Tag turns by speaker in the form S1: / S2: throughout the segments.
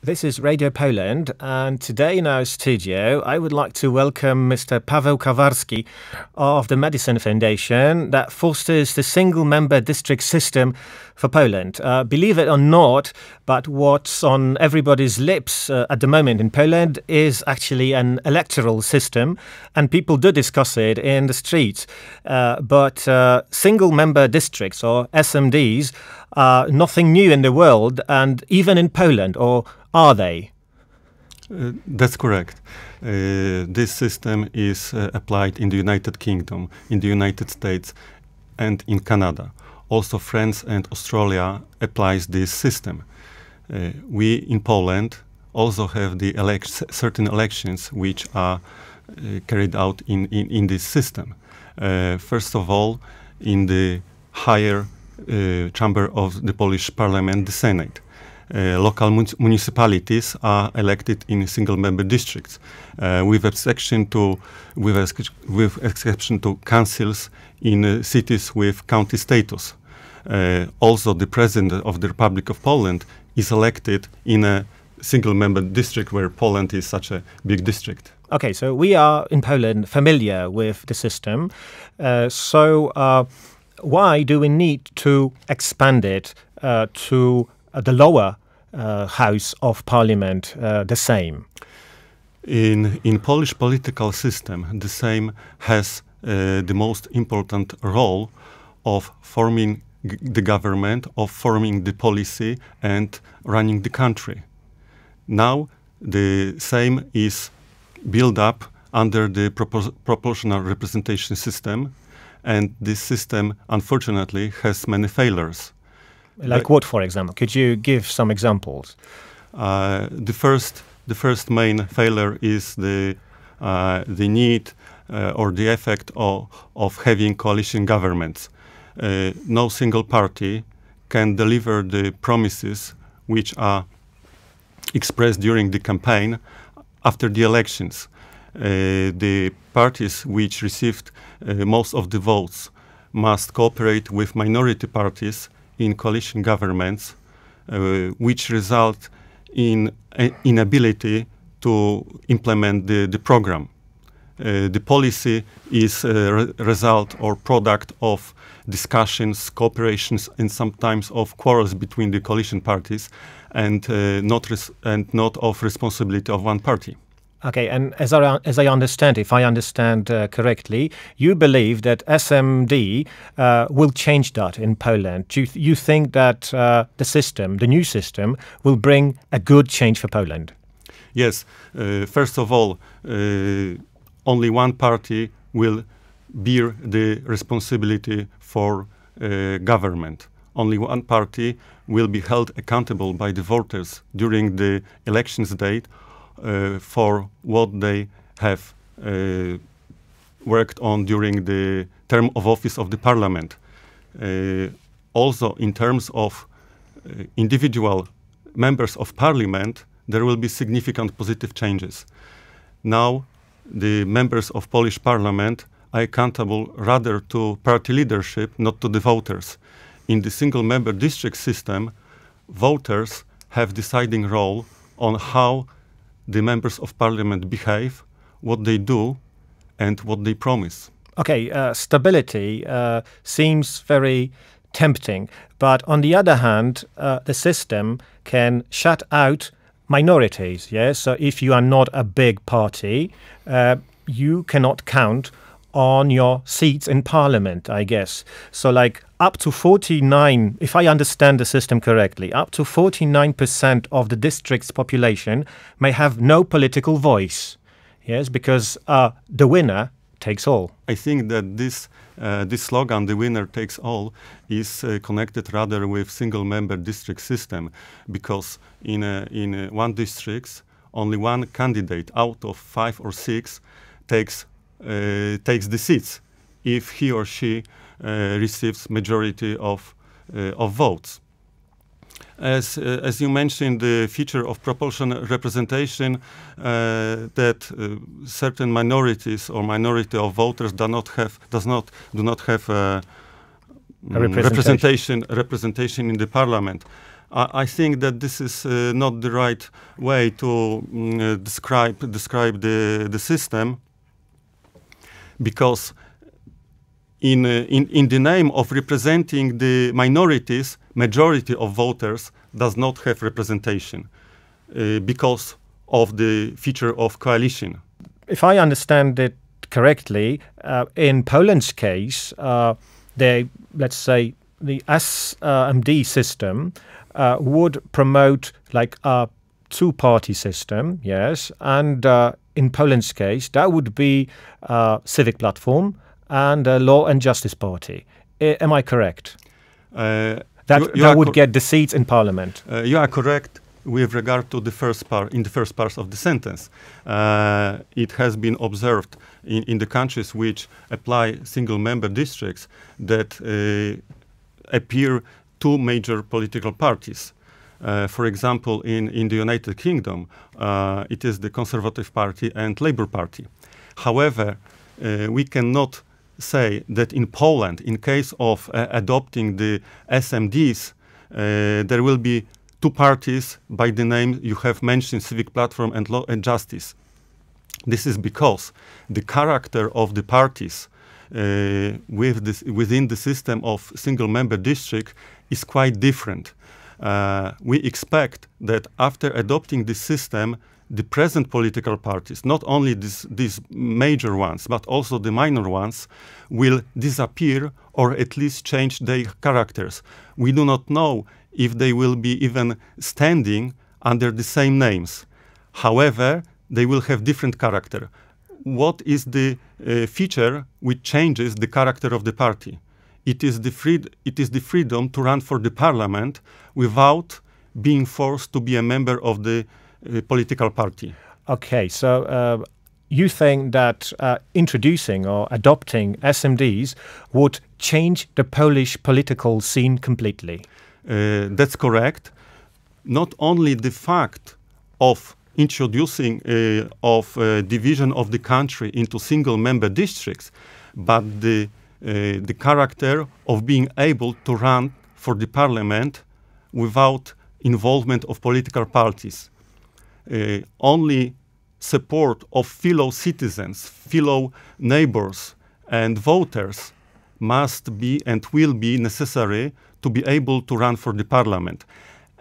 S1: This is Radio Poland, and today in our studio, I would like to welcome Mr. Paweł Kawarski of the Madison Foundation that fosters the single-member district system for Poland. Believe it or not, but what's on everybody's lips at the moment in Poland is actually an electoral system, and people do discuss it in the streets. But single-member districts, or SMDs, are nothing new in the world, and even in Poland, or are they?
S2: That's correct. This system is applied in the United Kingdom, in the United States, and in Canada. Also, France and Australia applies this system. We in Poland also have the certain elections which are carried out in this system. First of all, in the higher chamber of the Polish Parliament, the Senate. Local municipalities are elected in single-member districts, with exception to councils in cities with county status. Also, the President of the Republic of Poland is elected in a single-member district, where Poland is such a big district.
S1: Okay, so we are in Poland familiar with the system. Why do we need to expand it to the lower house of parliament, the Sejm?
S2: In Polish political system, the Sejm has the most important role of forming the government, of forming the policy and running the country. Now the Sejm is built up under the proportional representation system, and this system unfortunately has many failures.
S1: Like what, for example? Could you give some examples?
S2: The first main failure is the need or the effect of having coalition governments. No single party can deliver the promises which are expressed during the campaign after the elections. The parties which received most of the votes must cooperate with minority parties in coalition governments, which result in inability to implement the program. The policy is a result or product of discussions, cooperations, and sometimes of quarrels between the coalition parties, and not of responsibility of one party.
S1: Okay, and as I understand, if I understand correctly, you believe that SMD will change that in Poland. Do you think that the new system, will bring a good change for Poland?
S2: Yes. First of all, only one party will bear the responsibility for government. Only one party will be held accountable by the voters during the elections date for what they have worked on during the term of office of the parliament. Also, in terms of individual members of parliament, there will be significant positive changes. Now, the members of Polish parliament are accountable rather to party leadership, not to the voters. In the single-member district system, voters have deciding role on how the members of parliament behave, what they do, and what they promise.
S1: Okay, stability seems very tempting, but on the other hand, the system can shut out minorities. Yes, so if you are not a big party, you cannot count on your seats in parliament, I guess. So like up to 49, if I understand the system correctly, up to 49% of the district's population may have no political voice. Yes, because the winner takes all.
S2: I think that this slogan, "the winner takes all," is connected rather with single-member district system, because in one district, only one candidate out of 5 or 6 takes the seats if he or she receives majority of votes. As you mentioned, the feature of proportional representation, that certain minorities or minority of voters do not have representation in the parliament. I think that this is not the right way to describe the system, because in the name of representing the minorities, majority of voters does not have representation because of the feature of coalition.
S1: If I understand it correctly, in Poland's case, let's say the SMD system would promote like a two-party system, yes, and in Poland's case, that would be a civic platform and a Law and Justice Party. Am I correct? That would get the seats in parliament.
S2: You are correct with regard to the first part, in the first part of the sentence. It has been observed in the countries which apply single-member districts that appear two major political parties. For example, in the United Kingdom, it is the Conservative Party and Labour Party. However, we cannot say that in Poland, in case of adopting the SMDs, there will be two parties by the name you have mentioned, Civic Platform and Law and Justice. This is because the character of the parties within the system of single-member district is quite different. We expect that after adopting this system, the present political parties, not only these major ones, but also the minor ones, will disappear or at least change their characters. We do not know if they will be even standing under the same names. However, they will have different character. What is the feature which changes the character of the party? It is the freedom to run for the parliament without being forced to be a member of the political party.
S1: Okay, so you think that introducing or adopting SMDs would change the Polish political scene completely?
S2: That's correct. Not only the fact of introducing division of the country into single-member districts, but the character of being able to run for the parliament without involvement of political parties. Only support of fellow citizens, fellow neighbors and voters must be and will be necessary to be able to run for the parliament.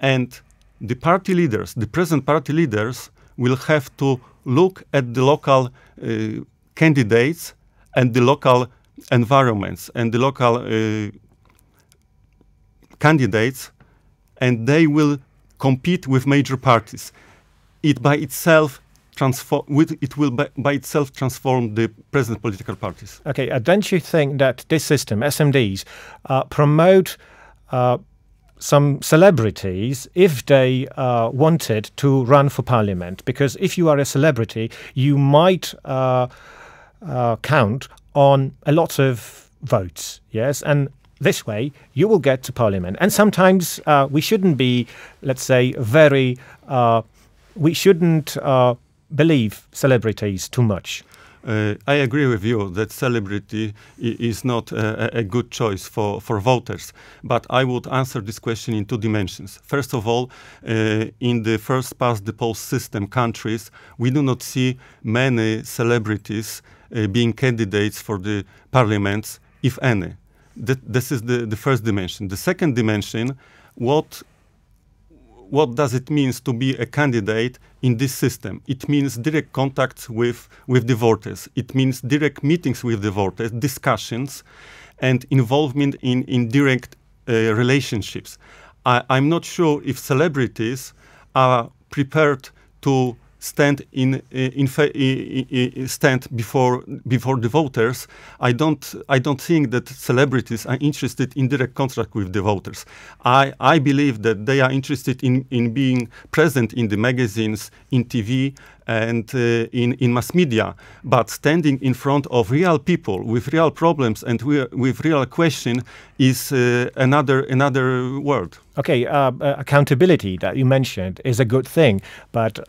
S2: And the party leaders, the present party leaders, will have to look at the local candidates and the local environments and the local candidates, and they will compete with major parties. It by itself will by itself transform the present political parties.
S1: Okay, don't you think that this system, SMDs, promote some celebrities if they wanted to run for parliament? Because if you are a celebrity, you might count on a lot of votes, yes, and this way you will get to parliament. And sometimes we shouldn't be, let's say, we shouldn't believe celebrities too much.
S2: I agree with you that celebrity is not a good choice for voters. But I would answer this question in two dimensions. First of all, in the first past the post system countries, we do not see many celebrities being candidates for the parliaments, if any. This is the first dimension. The second dimension, what does it mean to be a candidate in this system? It means direct contacts with the voters. It means direct meetings with the voters, discussions, and involvement in direct relationships. I'm not sure if celebrities are prepared to stand stand before the voters. I don't think that celebrities are interested in direct contact with the voters. I believe that they are interested in being present in the magazines, in TV, and in mass media, but standing in front of real people with real problems and with real question is another world.
S1: Okay, accountability that you mentioned is a good thing, but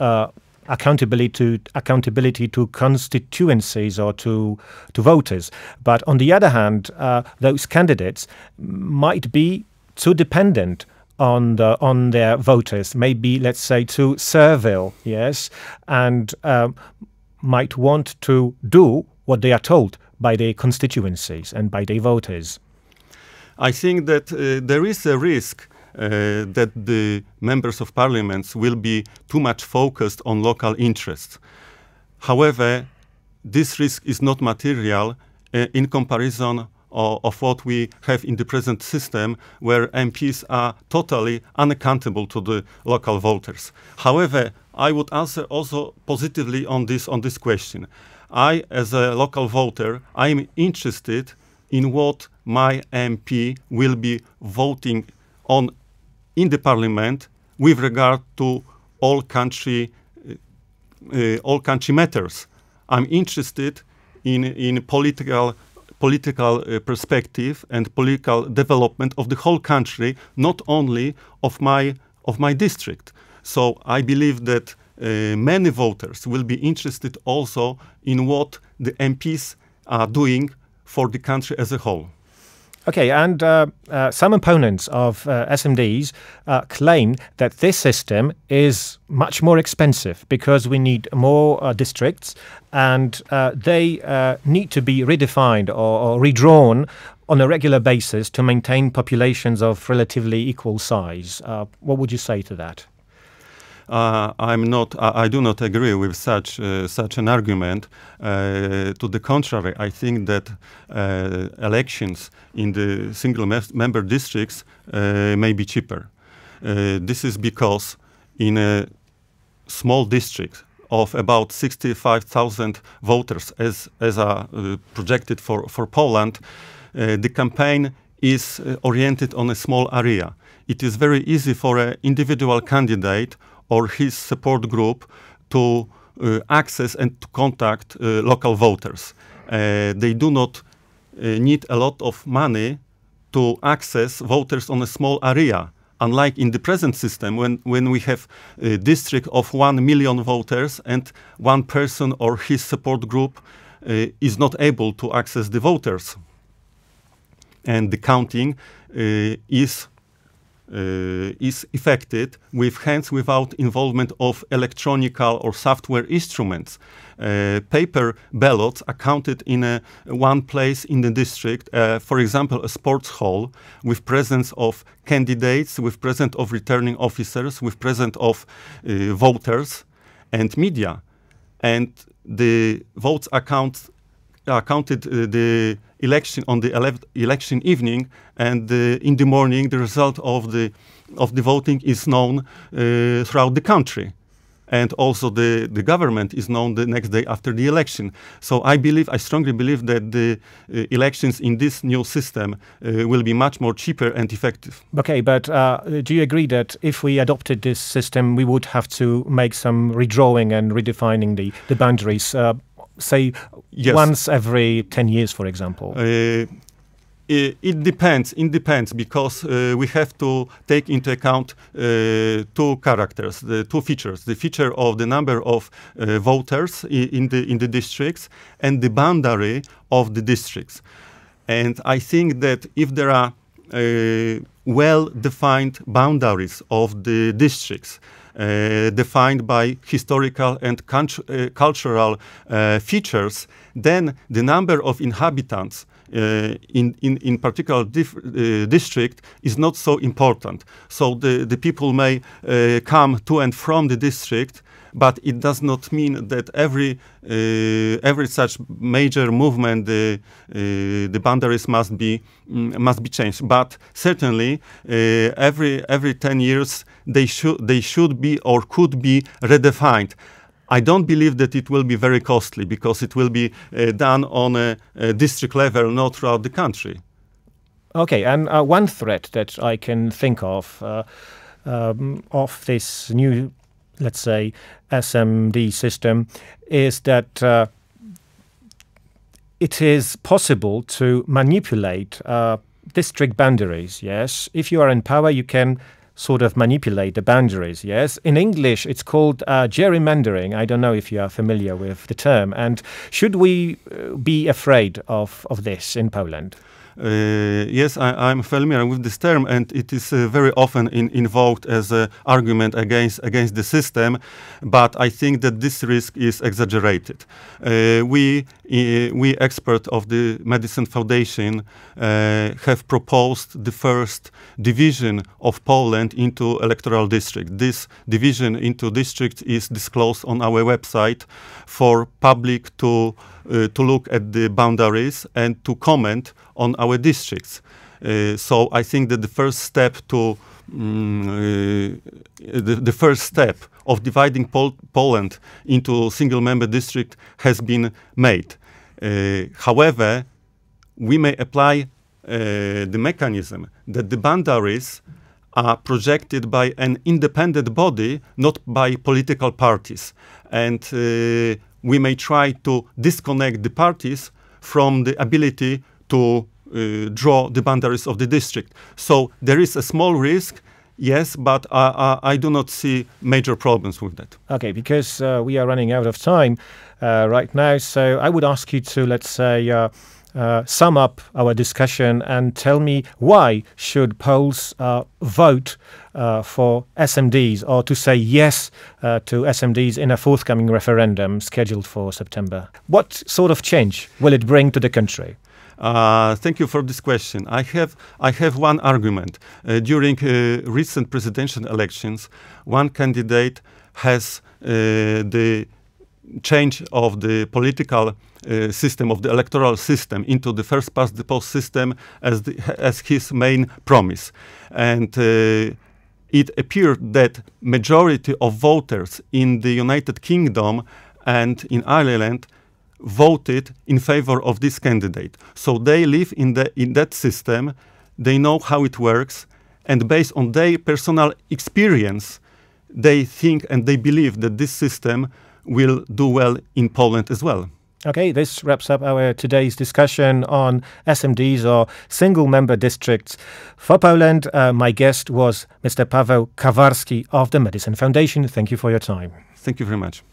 S1: accountability to constituencies or to voters. But on the other hand, those candidates might be too dependent on their voters, maybe, let's say, too servile, yes, and might want to do what they are told by their constituencies and by their voters?
S2: I think that there is a risk that the members of parliaments will be too much focused on local interests. However, this risk is not material in comparison of what we have in the present system, where MPs are totally unaccountable to the local voters. However, I would answer also positively on this question. I, as a local voter, I am interested in what my MP will be voting on in the parliament with regard to all country matters. I'm interested in political perspective and political development of the whole country, not only of my district. So I believe that many voters will be interested also in what the MPs are doing for the country as a whole.
S1: Okay, and some opponents of SMDs claim that this system is much more expensive because we need more districts, and they need to be redefined or redrawn on a regular basis to maintain populations of relatively equal size. What would you say to that?
S2: I do not agree with such an argument. To the contrary, I think that elections in the single member districts may be cheaper. This is because in a small district of about 65,000 voters, as are projected for Poland, the campaign is oriented on a small area. It is very easy for an individual candidate or his support group to access and to contact local voters. They do not need a lot of money to access voters on a small area. Unlike in the present system, when we have a district of 1 million voters and one person or his support group is not able to access the voters. And the counting is effected with hands without involvement of electronic or software instruments. Paper ballots are counted in one place in the district, for example, a sports hall, with presence of candidates, with presence of returning officers, with presence of voters and media. And the votes are counted the election on the election evening, and in the morning the result of the voting is known throughout the country, and also the government is known the next day after the election. So I strongly believe that the elections in this new system will be much more cheaper and effective.
S1: Okay, but do you agree that if we adopted this system, we would have to make some redrawing and redefining the boundaries? Say, yes, once every 10 years, for example?
S2: It depends, because we have to take into account two characters, the two features: the feature of the number of voters in the districts and the boundary of the districts. And I think that if there are well-defined boundaries of the districts, defined by historical and cultural features, then the number of inhabitants in particular district is not so important. So the people may come to and from the district, but it does not mean that every such major movement the boundaries must be changed. But certainly every 10 years they should be or could be redefined. I don't believe that it will be very costly, because it will be done on a district level, not throughout the country.
S1: Okay, and one threat that I can think of this new, let's say, SMD system is that it is possible to manipulate district boundaries, yes? If you are in power, you can sort of manipulate the boundaries, yes? In English, it's called gerrymandering. I don't know if you are familiar with the term. And should we be afraid of this in Poland?
S2: Yes, I'm familiar with this term, and it is very often invoked as an argument against the system, but I think that this risk is exaggerated. We experts of the Madison Foundation have proposed the first division of Poland into electoral districts. This division into districts is disclosed on our website for public to look at the boundaries and to comment on our districts. So I think that the first step the first step of dividing Poland into single-member district has been made. However, we may apply the mechanism that the boundaries are projected by an independent body, not by political parties. And we may try to disconnect the parties from the ability to draw the boundaries of the district. So there is a small risk, yes, but I do not see major problems with that.
S1: Okay, because we are running out of time right now, so I would ask you to, let's say, sum up our discussion and tell me why should Poles vote for SMDs or to say yes to SMDs in a forthcoming referendum scheduled for September. What sort of change will it bring to the country?
S2: Thank you for this question. I have one argument. During recent presidential elections, one candidate has the change of the political system, of the electoral system, into the first past the post system as his main promise. And it appeared that majority of voters in the United Kingdom and in Ireland voted in favor of this candidate. So they live in that system, they know how it works, and based on their personal experience, they think and they believe that this system will do well in Poland as well.
S1: Okay, this wraps up our today's discussion on SMDs or single-member districts for Poland. My guest was Mr. Paweł Kawarski of the Madison Foundation. Thank you for your time.
S2: Thank you very much.